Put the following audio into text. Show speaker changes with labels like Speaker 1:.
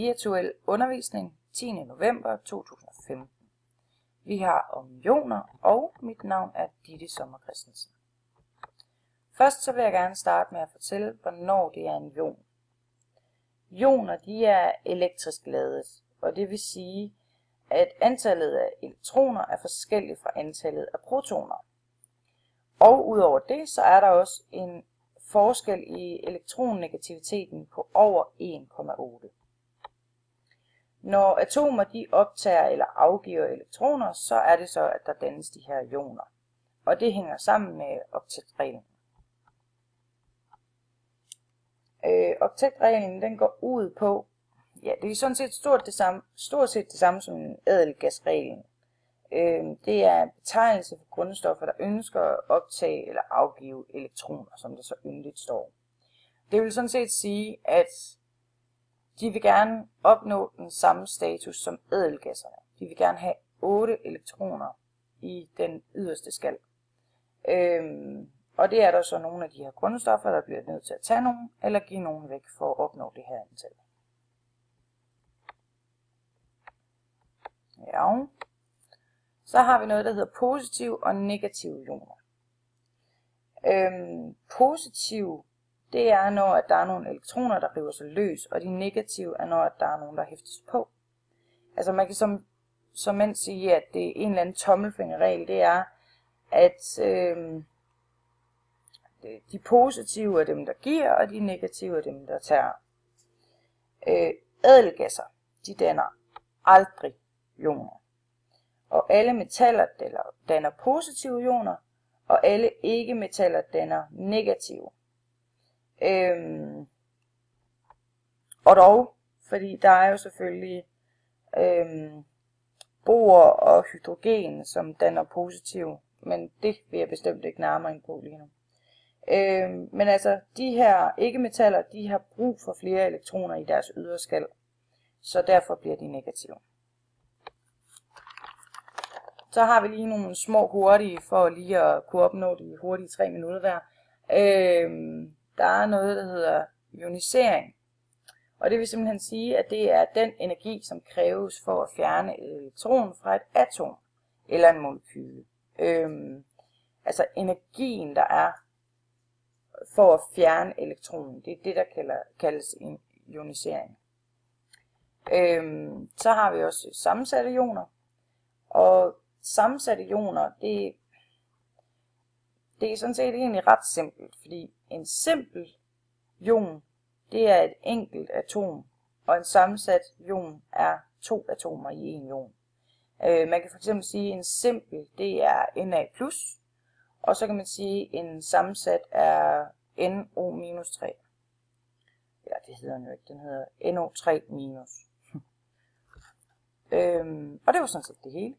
Speaker 1: virtuel undervisning 10. november 2015. Vi har om ioner, og mit navn er Ditte Sommer Christensen. Først så vil jeg gerne starte med at fortælle, hvornår det er en ion. Ioner de er elektrisk ladet, og det vil sige, at antallet af elektroner er forskelligt fra antallet af protoner. Og udover det, så er der også en forskel i elektronnegativiteten på over 1,8. Når atomer de optager eller afgiver elektroner, så er det så, at der dannes de her ioner. Og det hænger sammen med oktetreglen. Oktetreglen den går ud på, ja, det er sådan set stort set det samme som ædelgasreglen. Det er en betegnelse for grundstoffer, der ønsker at optage eller afgive elektroner, som der så yndigt står. Det vil sådan set sige, at de vil gerne opnå den samme status som ædelgasserne. De vil gerne have 8 elektroner i den yderste skal. Og det er der så nogle af de her grundstoffer, der bliver nødt til at tage nogen, eller give nogen væk for at opnå det her antal. Ja. Så har vi noget, der hedder positive og negative ioner. Positive, det er, når der er nogle elektroner, der river sig løs, og de negative er, når der er nogen, der hæftes på. Altså man kan som sige, at det er en eller anden tommelfingerregel, det er, at de positive er dem, der giver, og de negative er dem, der tager. Ædelgasser, de danner aldrig ioner. Og alle metaller danner positive ioner, og alle ikke-metaller danner negative. Og dog, fordi der er jo selvfølgelig bor og hydrogen, som danner positive, men det vil jeg bestemt ikke nærmere ind på lige nu. Men altså, de her ikke-metaller, de har brug for flere elektroner i deres ydre skal, så derfor bliver de negative. Så har vi lige nogle små hurtige, for lige at kunne opnå de hurtige 3 minutter der. Der er noget, der hedder ionisering. Og det vil simpelthen sige, at det er den energi, som kræves for at fjerne et elektron fra et atom eller en molekyle. Altså energien, der er for at fjerne elektronen, det er det, der kaldes ionisering. Så har vi også sammensatte ioner. Og sammensatte ioner, det er sådan set egentlig ret simpelt, fordi en simpel ion, det er et enkelt atom, og en sammensat ion er 2 atomer i en ion. Man kan fx sige, at en simpel, det er Na+, og så kan man sige, at en sammensat er NO-3. Ja, det hedder den jo ikke, den hedder NO3-. Og det var sådan set det hele.